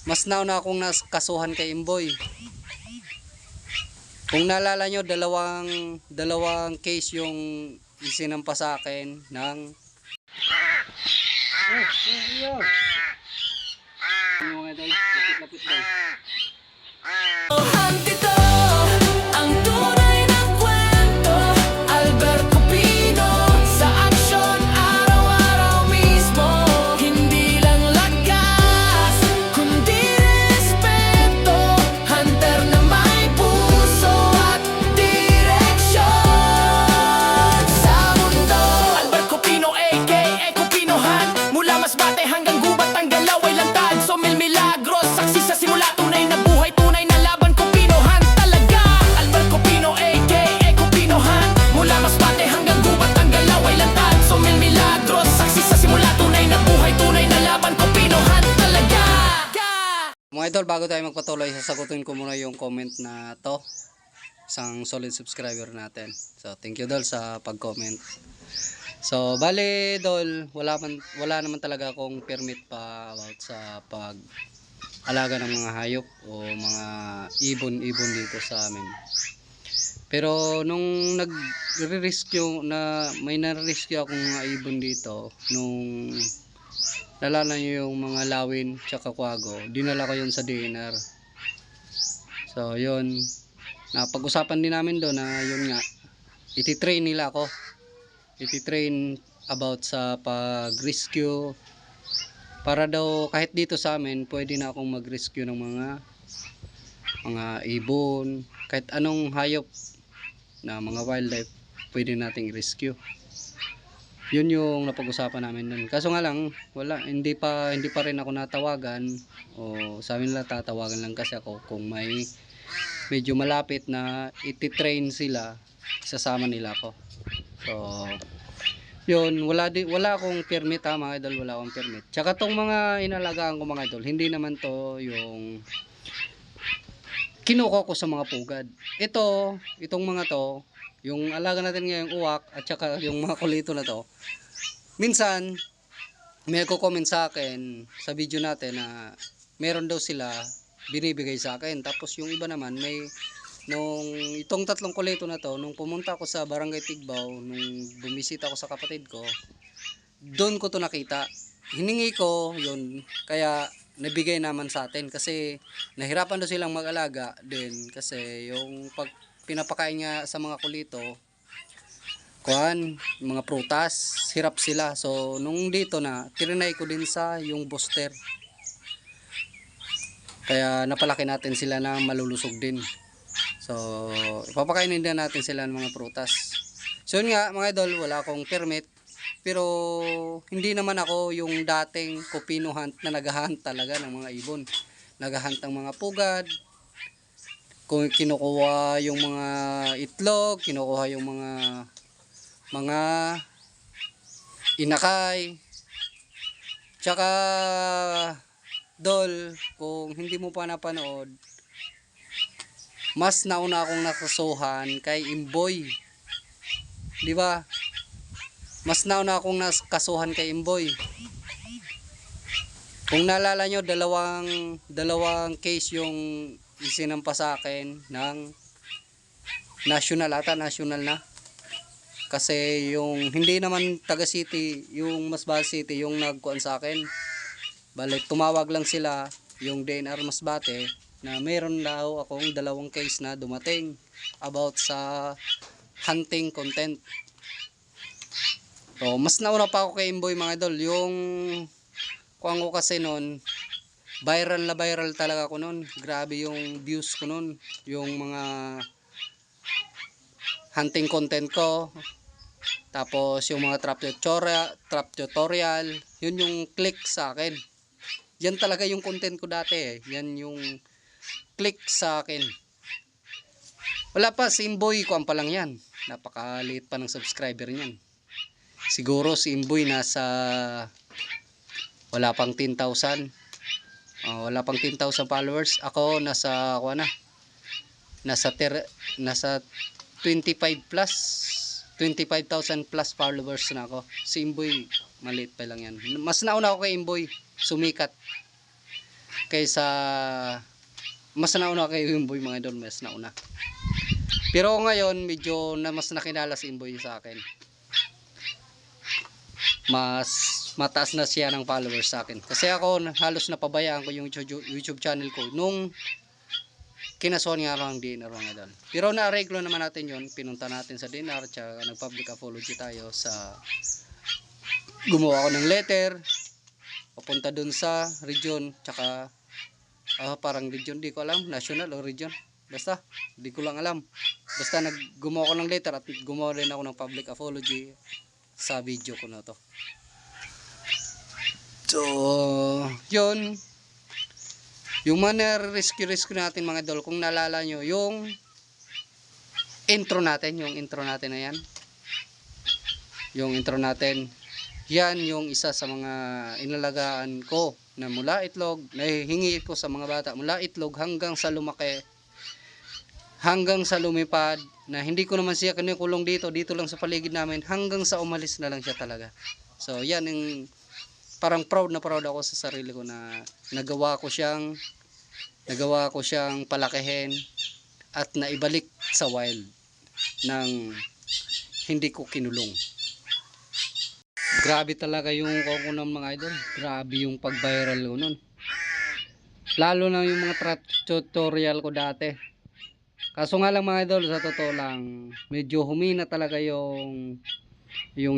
Mas nauna akong nakasuhan kay Imboy. Kung naalala nyo, dalawang case yung isinampa sa akin ng lapit daw. Ito ang tunay ng kwento, Alberto Pino, sa aksyon araw-araw mismo. Hindi lang lakas, kundi respeto, hunter na may puso at direksyon sa mundo. Alberto Pino aka Kupinohan, mula Masbate hanggang Gubat ang galaw ay lantad. So mil milagros, saksi sa simula, tunay na buhay, tunay na laban, Kupinohan talaga. Alberto Pino aka Kupinohan, mula Masbate hanggang Gubat ang galaw ay lantad. So mil milagros, saksi sa simula, tunay na buhay, tunay na laban, Kupinohan talaga. Mga idol, bago tayo magpatuloy, sasagutin ko muna yung comment na to. Isang solid subscriber natin. So, thank you Dol sa pag-comment. So, bale Dol, wala naman talaga akong permit pa about sa pag-alaga ng mga hayop o mga ibon dito sa amin. Pero nung nag-rescue na may na-rescue akong mga ibon dito, nung nalala nyo yung mga lawin tsaka kwago, dinala ko yun sa DNR. So yun, napag-usapan din namin doon na yun nga, ititrain nila ako, ititrain about sa pag-rescue, para daw kahit dito sa amin pwede na akong mag-rescue ng mga ibon, kahit anong hayop na mga wildlife pwede nating i-rescue. Yun yung napag-usapan namin nun. Kaso nga lang, hindi pa rin ako natawagan, o sabi nila tatawagan lang kasi ako kung may medyo malapit na ititrain sila, isasama nila ako. So yun, wala akong permit ha mga idol, wala akong permit. Tsaka tong mga inalagaan ko mga idol, hindi naman to yung kinuha ko sa mga pugad. Itong mga to, yung alaga natin ngayong uwak at saka yung mga kulito na to, minsan may nagko-comment sa akin sa video natin na meron daw sila binibigay sa akin. Tapos yung iba naman, itong tatlong kulito na to, nung pumunta ako sa Barangay Tigbaw, nung bumisita ako sa kapatid ko, doon ko to nakita. Hiningi ko yun, kaya nabigay naman sa atin kasi nahirapan daw silang mag-alaga din kasi yung pag pinapakain nga sa mga kulito, mga prutas, hirap sila. So nung dito na, tirinay ko din sa yung booster, kaya napalaki natin sila na malulusog din. So ipapakainin din natin sila ng mga prutas. So yun nga mga idol, wala akong permit, pero hindi naman ako yung dating Kupino hunt na naghahunt talaga ng mga ibon, naghahunt ng mga pugad, kung kinukuha yung mga itlog, kinukuha yung mga inakay. Tsaka Dol, kung hindi mo pa napanood, mas nauna akong nakasuhan kay Imboy, di ba? Mas nauna akong nakasuhan kay Imboy. Kung naalala nyo, dalawang case yung isinampa sa akin ng national na. Kasi yung hindi naman taga city, yung Masbate City yung nagkuhan sa akin. Balik tumawag lang sila, yung DNR Masbate, na meron daw akong dalawang case na dumating about sa hunting content. So mas nauna pa ako kay Imboy mga idol. Yung kuhan ko kasi nun, viral talaga ako nun. Grabe yung views ko nun, yung mga hunting content ko. Tapos yung mga trap tutorial, yun yung click sa akin. Yan talaga yung content ko dati eh. Yan yung click sa akin. Wala pa, si Imboy kuhan pa lang yan. Napakaliit pa ng subscriber niyan. Siguro si Imboy nasa wala pang 10,000. Wala pang 10,000 followers. Ako nasa 25 plus 25,000 plus followers na ako. Si Imboy maliit pa lang yan. Mas nauna ako kay Imboy sumikat. kaysa mas nauna kay Imboy mga idol, mas nauna. Pero ngayon medyo na mas nakilala si Imboy sa akin. Mas mataas na siya ng followers sa akin. Kasi ako halos napabayaan ko yung YouTube channel ko nung kinasuhan nga lang DNR mga idol. Pero na-arreglo naman natin yun. Pinunta natin sa DNR tsaka nag-public apology tayo sa gumawa ko ng letter papunta dun sa region tsaka parang region, di ko alam, national o region. Basta, di ko lang alam. Basta gumawa ko ng letter at gumawa rin ako ng public apology sa video ko na to. So, yun. Yung mga rescue natin mga idol, kung naalala nyo, yung intro natin na yan. Yung intro natin, yan yung isa sa mga inalagaan ko na mula itlog, nahihingi ko sa mga bata, mula itlog hanggang sa lumaki, hanggang sa lumipad, na hindi ko naman siya kinikulong dito lang sa paligid namin, hanggang sa umalis na lang siya talaga. So yan yung parang proud na proud ako sa sarili ko na nagawa ko siyang palakihin at naibalik sa wild nang hindi ko kinulong. Grabe talaga yung ko ng mga idol, grabe yung pag-viral ko nun, lalo na yung mga tutorial ko dati. Kaso nga lang mga idol, sa totoo lang, medyo humina talaga yung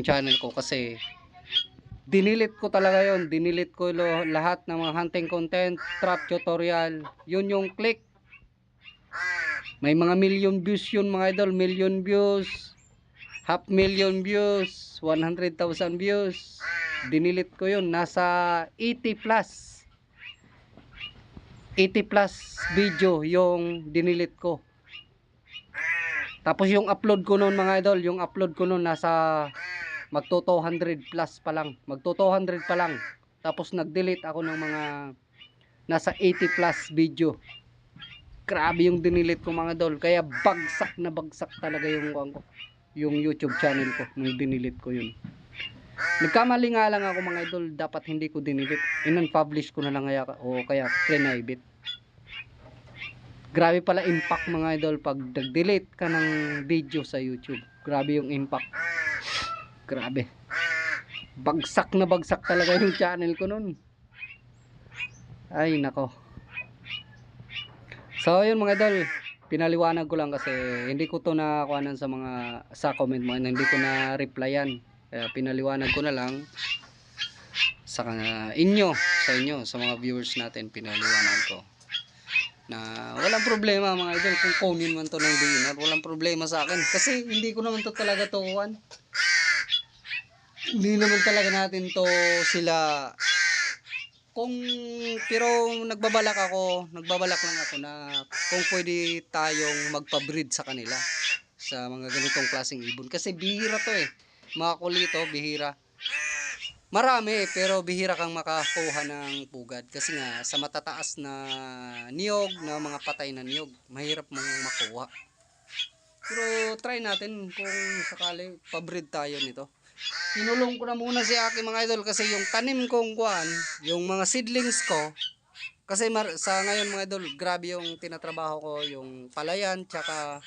channel ko kasi dinilit ko talaga yon. Dinilit ko lahat ng mga hunting content, trap tutorial. Yun yung click. May mga million views yun mga idol, million views, 500,000 views, 100,000 views. Dinilit ko yun, nasa 80 plus video yung dinilit ko. Tapos yung upload ko noon mga idol, nasa magto 200 plus pa lang. Magto 200 pa lang. Tapos nag-delete ako ng mga nasa 80 plus video. Grabe yung dinilit ko mga idol. Kaya bagsak na bagsak talaga yung YouTube channel ko nung dinilit ko yun. Nagkamali nga lang ako mga idol, dapat hindi ko dinilit. In-publish ko na lang kaya private. Grabe pala impact mga idol pag nag-delete ka ng video sa YouTube. Grabe yung impact. Grabe. Bagsak na bagsak talaga yung channel ko nun. Ay nako. So yun mga idol, pinaliwanag ko lang kasi hindi ko to nakuhanan sa comment mo, hindi ko na replyan. Kaya pinaliwanag ko na lang sa inyo, sa mga viewers natin, pinaliwanag ko na walang problema mga idol kung kunin man to ng DNR, walang problema sa akin kasi hindi ko naman to talaga tukuhan. Hindi naman talaga natin to sila pero nagbabalak lang ako na kung pwede tayong magpa-breed sa kanila sa mga ganitong klaseng ibon kasi bihira to mga kulito, bihira. Marami pero bihira kang makakuha ng pugad kasi nga sa matataas na niyog, na mga patay na niyog, mahirap mong makuha. Pero try natin kung sakali pa-breed tayo nito. Kinulong ko na muna si Aki mga idol kasi yung tanim kong yung mga seedlings ko, kasi sa ngayon mga idol, grabe yung tinatrabaho ko, yung palayan, tsaka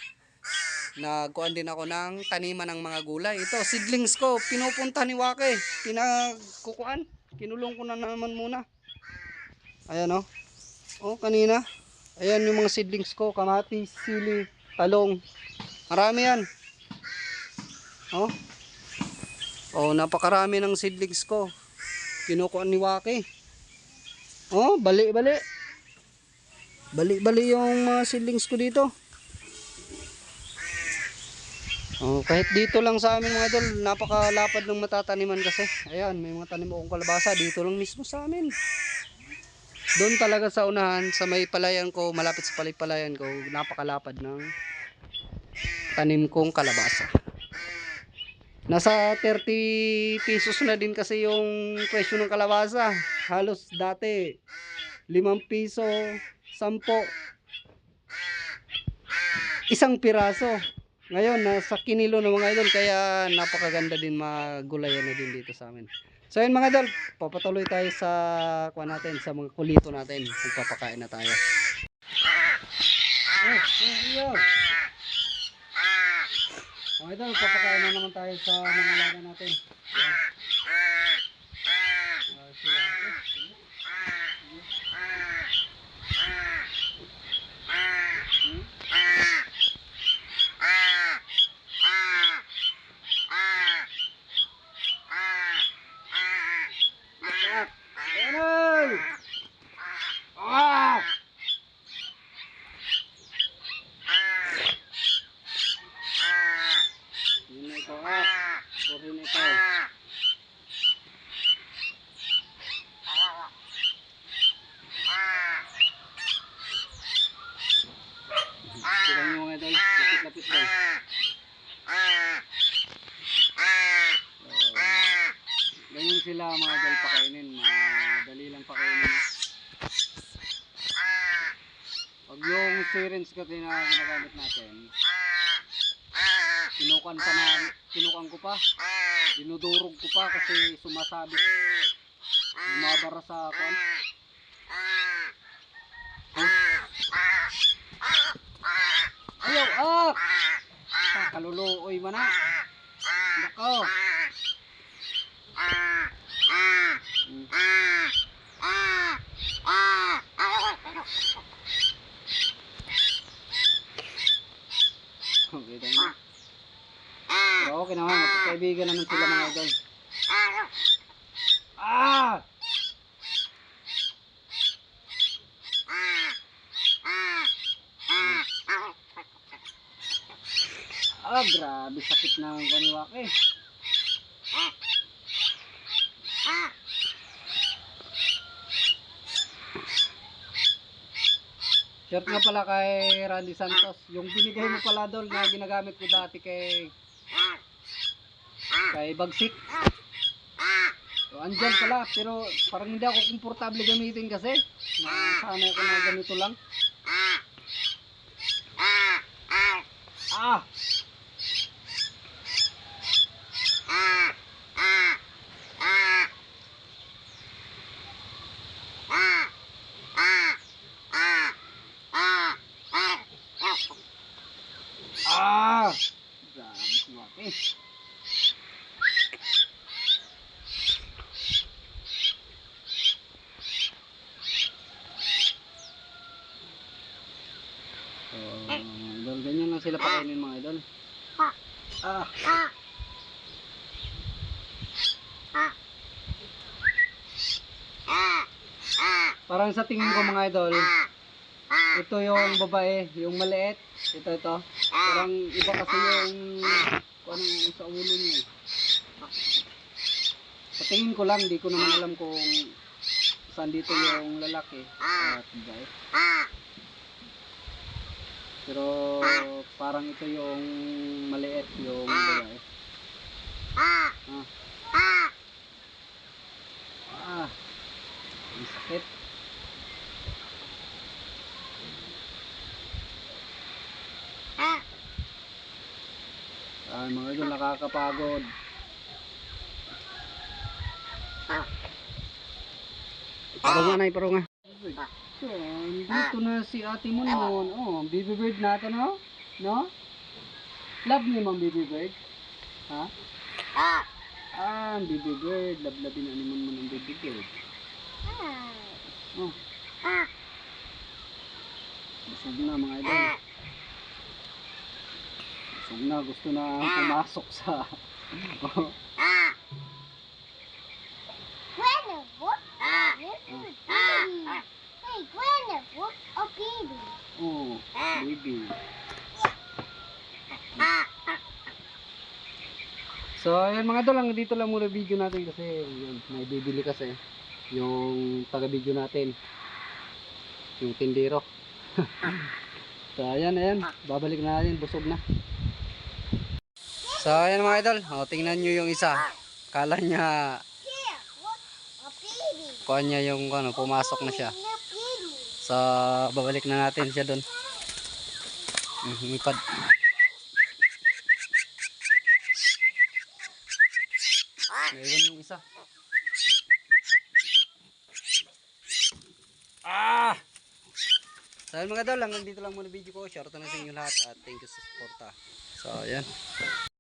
nagkuhan din ako ng taniman ng mga gulay. Ito, seedlings ko, pinupunta ni Wake, kinulong ko na naman muna. Ayan kanina, ayan yung mga seedlings ko, kamatis, sili, talong, marami yan. Napakarami ng seedlings ko. Kinukuha ni Waki. Bali yung mga seedlings ko dito. Kahit dito lang sa amin mga idol, napakalapad ng matataniman kasi. Ayan, may mga tanim akong kalabasa dito lang mismo sa amin. Doon talaga sa unahan, sa may palayan ko, malapit sa palayan ko, napakalapad ng tanim kong kalabasa. Nasa 30 pesos na din kasi yung presyo ng kalabasa. Halos dati 5 piso, 10, isang piraso. Ngayon nasa kinilo na mga idol, kaya napakaganda din magulayan na din dito sa amin. So yun mga idol, papatuloy tayo sa kuha natin, sa mga kulito natin. Magpapakain na tayo. Yo. Mga idol, papakain na naman tayo sa mga alaga natin. Yan. Ayan. Ah! Yun na ito, puri na ito. Tignan nyo mga idol, lapit-lapit lang. Ganyan sila mga idol pakainin, madali lang pakainin. Pag yung syringe kasi na ginagamit natin, kinukan ko pa, dinudurog ko pa kasi sumasabit, bumabara sa kon. Ayaw, kaluluoy man na. Nako. Okay, dahil. Pero okay naman, magkakaibigan naman sila mga idol. Grabe sakit na ang kaniwak eh. Shirt nga pala kay Randy Santos. Yung binigay mo pala doon na ginagamit ko dati kay Bagsik. So, andyan pala, pero parang hindi ako komportable gamitin kasi. Nasanay ko na ganito lang. Grabe suwak eh. Idol, ganyan lang sila pakainin mga idol. Parang sa tingin ko mga idol, ito yung babae, yung maliit, ito. Parang iba kasi yung kung anong sa ulo niya. Sa tingin ko lang, di ko naman alam kung saan dito yung lalaki at babae. Pero parang ito yung maliit, yung babae. Ang sakit. Mga idol, nakakapagod. Paro nga. So, dito na si ate mo noon. Oh, baby bird natin, oh. No? Love niyo mang baby bird? Ha? Ang baby bird. Love-labin na naman mo ng baby bird. Oh. Busog na mga idol. Busog na. Gusto na pumasok sa... Oh, baby. So, ayan mga idol, dito lang muna video natin kasi yun, may bibili kasi yung taga-video natin. Yung tindero. So, ayan. Babalik na natin, busog na. So, ayan mga idol. O, tingnan nyo yung isa. Kala niya kuha niya yung pumasok na siya. So, babalik na natin siya doon. Humipad. Naiwan yung isa. So yun mga idol, hanggang dito lang muna video ko. Shoutout na sa inyo lahat at thank you sa suporta. So yan.